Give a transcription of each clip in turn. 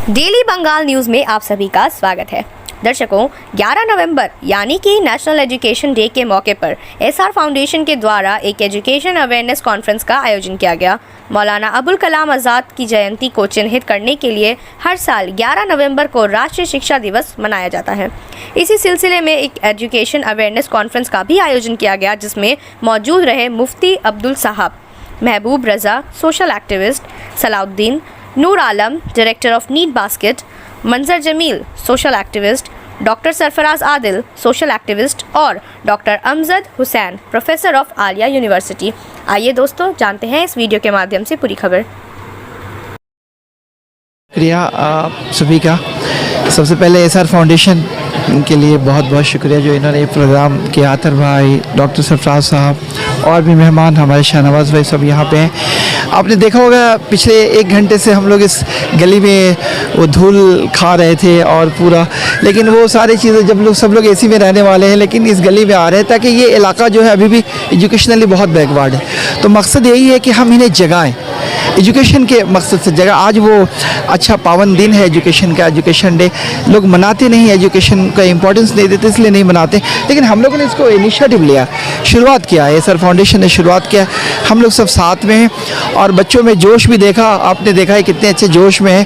Daily Bengal news में आप सभी का स्वागत है। दर्शकों, 11 नवंबर यानी कि नेशनल एजुकेशन डे के मौके पर एसआर फाउंडेशन के द्वारा एक एजुकेशन अवेयरनेस कॉन्फ्रेंस का आयोजन किया गया। मौलाना अबुल कलाम आज़ाद की जयंती को चिन्हित करने के लिए हर साल 11 नवंबर को राष्ट्रीय शिक्षा दिवस मनाया जाता है। इसी सिलसिले में एक एजुकेशन अवेयरनेस कॉन्फ्रेंस का भी आयोजन किया गया, जिसमें मौजूद रहे मुफ्ती Abdul Sahab, Mehboob Raza social activist, Salauddin Noor Alam director of need basket, Manzar Jameel social activist, doctor Sarfaraz Adil social activist और doctor Amjad Hussain professor of Aliah university. आइए दोस्तों, जानते हैं इस वीडियो के माध्यम से पूरी खबर। शुक्रिया सभी का। सबसे पहले एसआर फाउंडेशन के लिए बहुत बहुत शुक्रिया जो इन्होंने ये प्रोग्राम किया। आतर भाई, डॉक्टर सरफराज साहब और भी मेहमान हमारे शाहनवाज भाई सब यहाँ पे हैं। आपने देखा होगा पिछले 1 घंटे से हम लोग इस गली में वो धूल खा रहे थे और पूरा, लेकिन वो सारी चीज़ें जब लोग सब लोग एसी में रहने वाले हैं, लेकिन इस गली में आ रहे हैं ताकि ये इलाका जो है अभी भी एजुकेशनली बहुत बैकवर्ड है। तो मकसद यही है कि हम इन्हें जगाएं, एजुकेशन के मकसद से जगह। आज वो अच्छा पावन दिन है एजुकेशन का, एजुकेशन डे। लोग मनाते नहीं, एजुकेशन का इंपॉर्टेंस नहीं देते इसलिए नहीं मनाते, लेकिन हम लोगों ने इसको इनिशिएटिव लिया, शुरुआत किया है। एसआर फाउंडेशन ने शुरुआत किया, हम लोग सब साथ में हैं और बच्चों में जोश भी देखा, आपने देखा है कितने अच्छे जोश में है।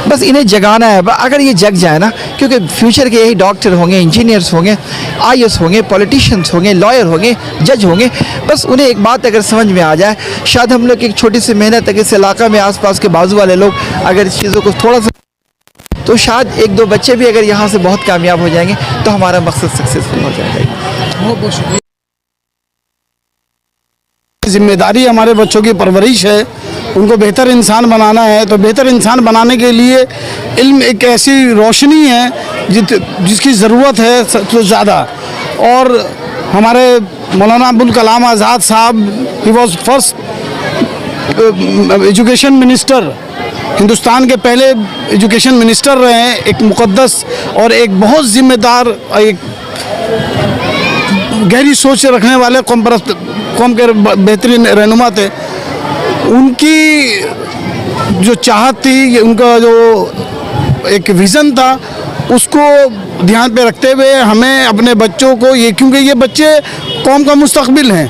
बस इन्हें जगाना है। अगर ये जग जाए ना, क्योंकि फ्यूचर के यही डॉक्टर होंगे, इंजीनियर्स होंगे, आईएएस होंगे, पॉलिटिशियंस होंगे, लॉयर होंगे, जज होंगे। बस उन्हें एक बात अगर समझ में आ जाए, शायद हम लोग एक छोटी सी मेहनत अगर इस इलाका में आसपास के बाजू वाले लोग अगर इस चीज़ों को थोड़ा सा, तो शायद 1-2 बच्चे भी अगर यहाँ से बहुत कामयाब हो जाएंगे तो हमारा मकसद सक्सेसफुल हो जाएगा। जिम्मेदारी हमारे बच्चों की परवरिश है, उनको बेहतर इंसान बनाना है। तो बेहतर इंसान बनाने के लिए इल्म एक ऐसी रोशनी है जिसकी ज़रूरत है सबसे ज़्यादा। और हमारे मौलाना अबुल कलाम आज़ाद साहब, he was first education minister, Hindustan के पहले एजुकेशन मिनिस्टर रहे हैं। एक मुक़द्दस और एक बहुत ज़िम्मेदार, एक गहरी सोच रखने वाले कौम के बेहतरीन रहनुमा थे। उनकी जो चाहत थी, उनका जो एक विज़न था, उसको ध्यान पे रखते हुए हमें अपने बच्चों को क्योंकि ये बच्चे कौम का मुस्तकबिल हैं,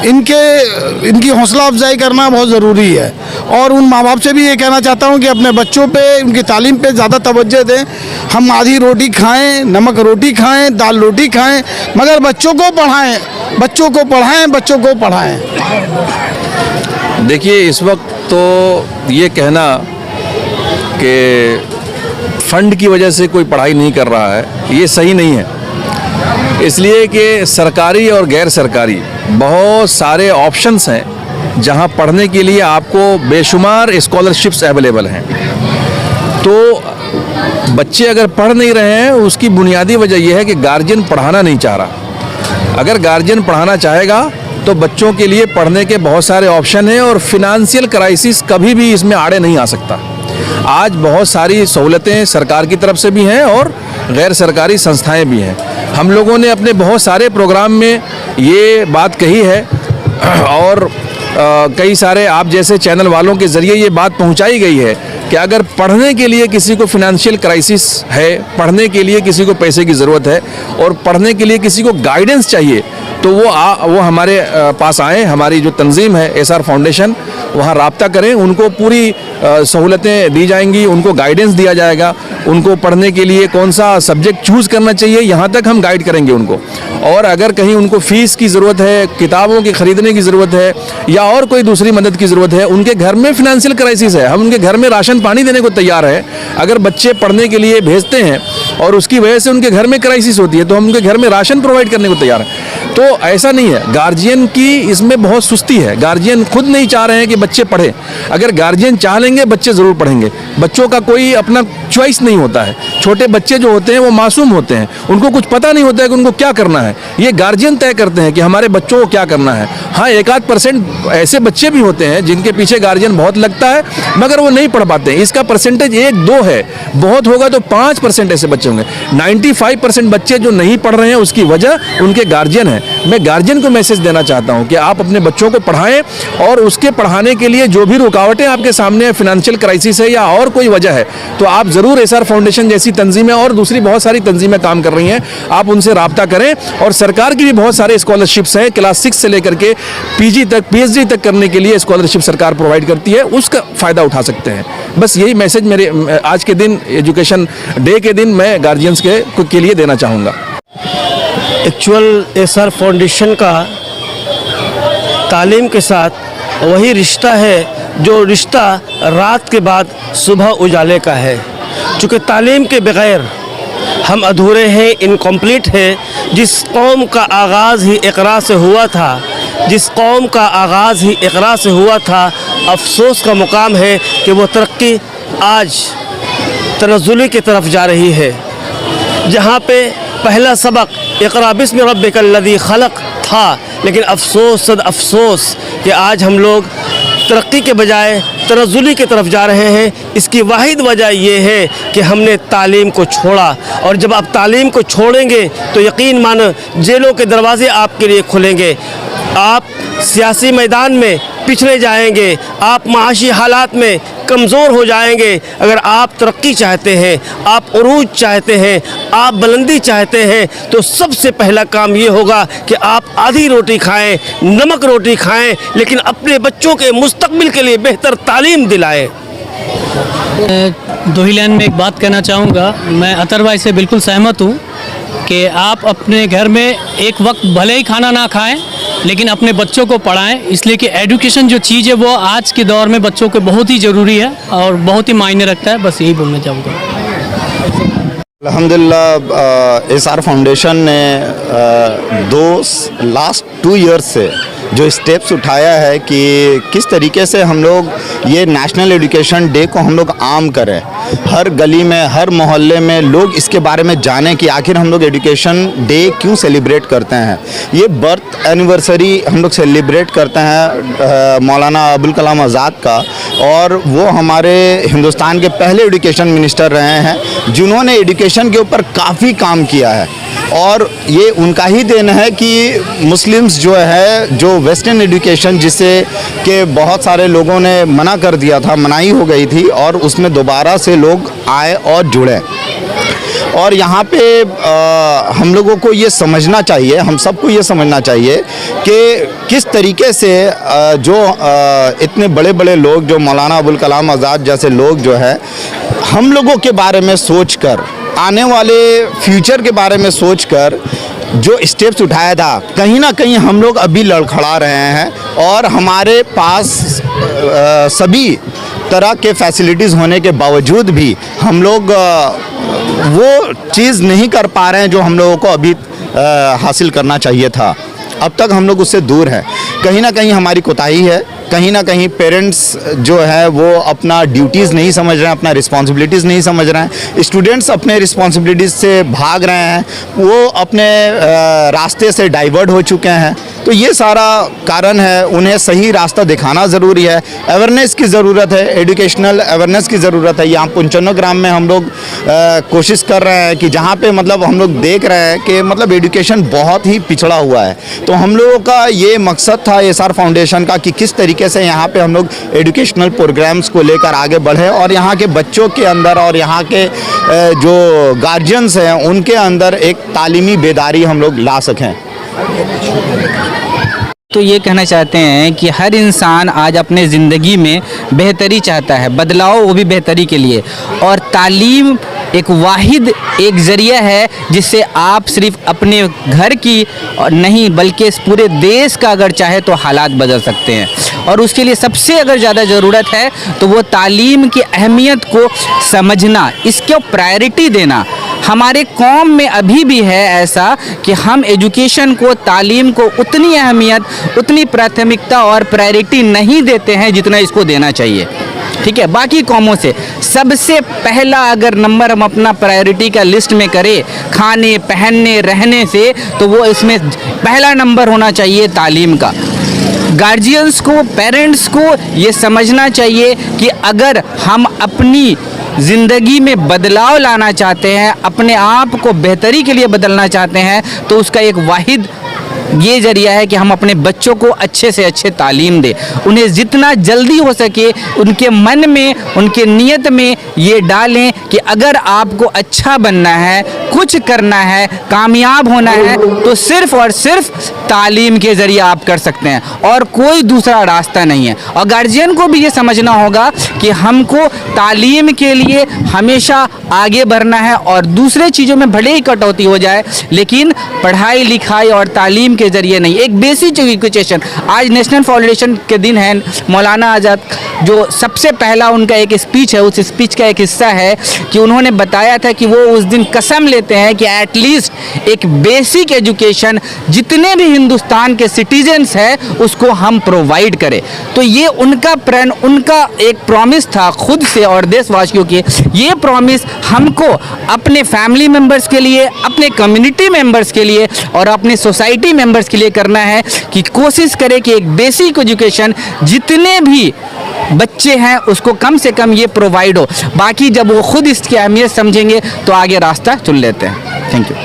इनकी हौसला अफजाई करना बहुत ज़रूरी है। और उन माँ बाप से भी ये कहना चाहता हूँ कि अपने बच्चों पे, उनकी तालीम पे ज़्यादा तवज्जो दें। हम आधी रोटी खाएं, नमक रोटी खाएं, दाल रोटी खाएं, मगर बच्चों को पढ़ाएं, बच्चों को पढ़ाएं, बच्चों को पढ़ाएं। देखिए, इस वक्त तो ये कहना कि फंड की वजह से कोई पढ़ाई नहीं कर रहा है, ये सही नहीं है। इसलिए कि सरकारी और गैर सरकारी बहुत सारे ऑप्शंस हैं जहां पढ़ने के लिए आपको बेशुमार स्कॉलरशिप्स अवेलेबल हैं। तो बच्चे अगर पढ़ नहीं रहे हैं, उसकी बुनियादी वजह यह है कि गार्जियन पढ़ाना नहीं चाह रहा। अगर गार्जियन पढ़ाना चाहेगा तो बच्चों के लिए पढ़ने के बहुत सारे ऑप्शन हैं और फिनेंशियल क्राइसिस कभी भी इसमें आड़े नहीं आ सकता। आज बहुत सारी सहूलतें सरकार की तरफ से भी हैं और गैर सरकारी संस्थाएं भी हैं। हम लोगों ने अपने बहुत सारे प्रोग्राम में ये बात कही है और कई सारे आप जैसे चैनल वालों के ज़रिए ये बात पहुंचाई गई है कि अगर पढ़ने के लिए किसी को फिनेंशियल क्राइसिस है, पढ़ने के लिए किसी को पैसे की ज़रूरत है और पढ़ने के लिए किसी को गाइडेंस चाहिए, तो वो हमारे पास आएँ। हमारी जो तंजीम है एसआर फाउंडेशन, वहाँ राब्ता करें, उनको पूरी सहूलतें दी जाएंगी, उनको गाइडेंस दिया जाएगा, उनको पढ़ने के लिए कौन सा सब्जेक्ट चूज़ करना चाहिए, यहाँ तक हम गाइड करेंगे उनको। और अगर कहीं उनको फ़ीस की ज़रूरत है, किताबों की ख़रीदने की ज़रूरत है या और कोई दूसरी मदद की ज़रूरत है, उनके घर में फिनेंशियल क्राइसिस है, हम उनके घर में राशन पानी देने को तैयार हैं। अगर बच्चे पढ़ने के लिए भेजते हैं और उसकी वजह से उनके घर में क्राइसिस होती है, तो हम उनके घर में राशन प्रोवाइड करने को तैयार हैं। तो ऐसा नहीं है, गार्जियन की इसमें बहुत सुस्ती है। गार्जियन खुद नहीं चाह रहे हैं कि बच्चे पढ़ें। अगर गार्जियन चाह लेंगे, बच्चे ज़रूर पढ़ेंगे। बच्चों का कोई अपना चॉइस नहीं होता है। छोटे बच्चे जो होते हैं वो मासूम होते हैं, उनको कुछ पता नहीं होता है कि उनको क्या करना है। ये गार्जियन तय करते हैं कि हमारे बच्चों को क्या करना है। हाँ, 1-8% ऐसे बच्चे भी होते हैं जिनके पीछे गार्जियन बहुत लगता है मगर वो नहीं पढ़ पाते हैं। इसका परसेंटेज 1-2 है, बहुत होगा तो 5% ऐसे बच्चे होंगे। 95% बच्चे जो नहीं पढ़ रहे हैं उसकी वजह उनके गार्जियन है। मैं गार्जियन को मैसेज देना चाहता हूं कि आप अपने बच्चों को पढ़ाएं और उसके पढ़ाने के लिए जो भी रुकावटें आपके सामने है, फाइनेंशियल क्राइसिस है या और कोई वजह है, तो आप ज़रूर एसआर फाउंडेशन जैसी तंजीमें और दूसरी बहुत सारी तंजीमें काम कर रही हैं, आप उनसे राब्ता करें। और सरकार की भी बहुत सारे स्कॉलरशिप्स हैं, क्लास 6 से लेकर के पीजी तक, पीएचडी तक करने के लिए स्कॉलरशिप सरकार प्रोवाइड करती है, उसका फ़ायदा उठा सकते हैं। बस यही मैसेज मेरे आज के दिन, एजुकेशन डे के दिन, मैं गार्जियंस के लिए देना चाहूँगा। एक्चुअल एसआर फाउंडेशन का तालीम के साथ वही रिश्ता है जो रिश्ता रात के बाद सुबह उजाले का है। चूँकि तालीम के बग़ैर हम अधूरे हैं, इनकम्प्लीट हैं। जिस कौम का आगाज़ ही इक़रा से हुआ था, जिस कौम का आगाज़ ही इक़रा से हुआ था, अफसोस का मुकाम है कि वो तरक्की आज तनज़्ज़ुली की तरफ जा रही है। जहाँ पे पहला सबक इक़रा बिस्मि रब्बिकल्लज़ी खलक़ था, लेकिन अफसोस सद अफसोस कि आज हम लोग तरक्की के बजाय तनज़्ज़ुली की तरफ जा रहे हैं। इसकी वाहिद वजह ये है कि हमने तालीम को छोड़ा, और जब आप तालीम को छोड़ेंगे तो यकीन मानो जेलों के दरवाजे आपके लिए खुलेंगे। आप सियासी मैदान में पिछड़े जाएंगे, आप माशी हालात में कमज़ोर हो जाएंगे। अगर आप तरक्की चाहते हैं, आप उरूज चाहते हैं, आप बुलंदी चाहते हैं, तो सबसे पहला काम ये होगा कि आप आधी रोटी खाएं, नमक रोटी खाएं, लेकिन अपने बच्चों के मुस्तकबिल के लिए बेहतर तालीम दिलाएं। दो ही लाइन में एक बात कहना चाहूँगा। मैं अतर भाई से बिल्कुल सहमत हूँ कि आप अपने घर में एक वक्त भले ही खाना ना खाएं, लेकिन अपने बच्चों को पढ़ाएं, इसलिए कि एजुकेशन जो चीज़ है वो आज के दौर में बच्चों को बहुत ही ज़रूरी है और बहुत ही मायने रखता है। बस यही बोलना चाहूँगा। अल्हम्दुलिल्लाह एसआर फाउंडेशन ने लास्ट 2 ईयर्स से जो स्टेप्स उठाया है कि किस तरीके से हम लोग ये नेशनल एजुकेशन डे को हम लोग आम करें, हर गली में, हर मोहल्ले में लोग इसके बारे में जानें कि आखिर हम लोग एजुकेशन डे क्यों सेलिब्रेट करते हैं। ये बर्थ एनिवर्सरी हम लोग सेलिब्रेट करते हैं मौलाना अबुल कलाम आज़ाद का, और वो हमारे हिंदुस्तान के पहले एजुकेशन मिनिस्टर रहे हैं जिन्होंने एजुकेशन के ऊपर काफ़ी काम किया है। और ये उनका ही देन है कि मुस्लिम्स जो है, जो वेस्टर्न एजुकेशन जिसे कि बहुत सारे लोगों ने मना कर दिया था, मनाही हो गई थी, और उसमें दोबारा से लोग आए और जुड़े। और यहाँ पे हम लोगों को ये समझना चाहिए, हम सबको ये समझना चाहिए कि किस तरीके से जो इतने बड़े बड़े लोग, जो मौलाना अबुल कलाम आज़ाद जैसे लोग जो है, हम लोगों के बारे में सोचकर, आने वाले फ्यूचर के बारे में सोचकर जो स्टेप्स उठाया था, कहीं ना कहीं हम लोग अभी लड़खड़ा रहे हैं। और हमारे पास सभी तरह के फैसिलिटीज़ होने के बावजूद भी हम लोग वो चीज़ नहीं कर पा रहे हैं जो हम लोगों को अभी हासिल करना चाहिए था। अब तक हम लोग उससे दूर हैं। कहीं ना कहीं हमारी कोताही है, कहीं ना कहीं पेरेंट्स जो है वो अपना ड्यूटीज़ नहीं समझ रहे हैं, अपना रिस्पॉन्सिबिलिटीज़ नहीं समझ रहे हैं। स्टूडेंट्स अपने रिस्पॉन्सिबिलिटीज़ से भाग रहे हैं, वो अपने रास्ते से डाइवर्ट हो चुके हैं। तो ये सारा कारण है, उन्हें सही रास्ता दिखाना ज़रूरी है। अवेयरनेस की ज़रूरत है, एजुकेशनल अवेयरनेस की ज़रूरत है। यहाँ पुंचनो ग्राम में हम लोग कोशिश कर रहे हैं कि जहाँ पे मतलब हम लोग देख रहे हैं कि मतलब एजुकेशन बहुत ही पिछड़ा हुआ है। तो हम लोगों का ये मकसद था एसआर फाउंडेशन का कि किस तरीके से यहाँ पे हम लोग एजुकेशनल प्रोग्राम्स को लेकर आगे बढ़े और यहाँ के बच्चों के अंदर और यहाँ के जो गार्जियंस हैं उनके अंदर एक तालीमी बेदारी हम लोग ला सकें। तो ये कहना चाहते हैं कि हर इंसान आज अपने ज़िंदगी में बेहतरी चाहता है, बदलाव, वो भी बेहतरी के लिए। और तालीम एक वाहिद एक ज़रिया है जिससे आप सिर्फ अपने घर की नहीं बल्कि इस पूरे देश का अगर चाहे तो हालात बदल सकते हैं। और उसके लिए सबसे अगर ज़्यादा ज़रूरत है तो वो तालीम की अहमियत को समझना, इसको प्रायोरिटी देना। हमारे कौम में अभी भी है ऐसा कि हम एजुकेशन को, तालीम को उतनी अहमियत, उतनी प्राथमिकता और प्रायोरिटी नहीं देते हैं जितना इसको देना चाहिए। ठीक है, बाकी कौमों से सबसे पहला अगर नंबर हम अपना प्रायोरिटी का लिस्ट में करें खाने पहनने रहने से, तो वो इसमें पहला नंबर होना चाहिए तालीम का। गार्जियंस को, पेरेंट्स को ये समझना चाहिए कि अगर हम अपनी ज़िंदगी में बदलाव लाना चाहते हैं, अपने आप को बेहतरी के लिए बदलना चाहते हैं, तो उसका एक वाहिद ये जरिया है कि हम अपने बच्चों को अच्छे से अच्छे तालीम दें। उन्हें जितना जल्दी हो सके उनके मन में, उनके नीयत में ये डालें कि अगर आपको अच्छा बनना है, कुछ करना है, कामयाब होना है, तो सिर्फ़ और सिर्फ तालीम के ज़रिए आप कर सकते हैं और कोई दूसरा रास्ता नहीं है। और गार्जियन को भी ये समझना होगा कि हमको तालीम के लिए हमेशा आगे बढ़ना है और दूसरे चीज़ों में भले ही कटौती हो जाए, लेकिन पढ़ाई लिखाई और तालीम के ज़रिए नहीं। एक बेसिक एजुकेशन, आज नेशनल फाउंडेशन के दिन है, मौलाना आज़ाद जो सबसे पहला उनका एक स्पीच है, उस स्पीच का एक हिस्सा है कि उन्होंने बताया था कि वो उस दिन कसम लेते हैं कि एटलीस्ट एक बेसिक एजुकेशन जितने भी हिंदुस्तान के सिटीजन्स हैं उसको हम प्रोवाइड करें। तो ये उनका प्रण, उनका एक प्रॉमिस था खुद से और देशवासियों के। ये प्रॉमिस हमको अपने फैमिली मेम्बर्स के लिए, अपने कम्युनिटी मेम्बर्स के लिए और अपने सोसाइटी मेंबर्स के लिए करना है कि कोशिश करें कि एक बेसिक एजुकेशन जितने भी बच्चे हैं उसको कम से कम ये प्रोवाइड हो। बाकी जब वो खुद इसकी अहमियत समझेंगे तो आगे रास्ता चुन लेते हैं। Thank you.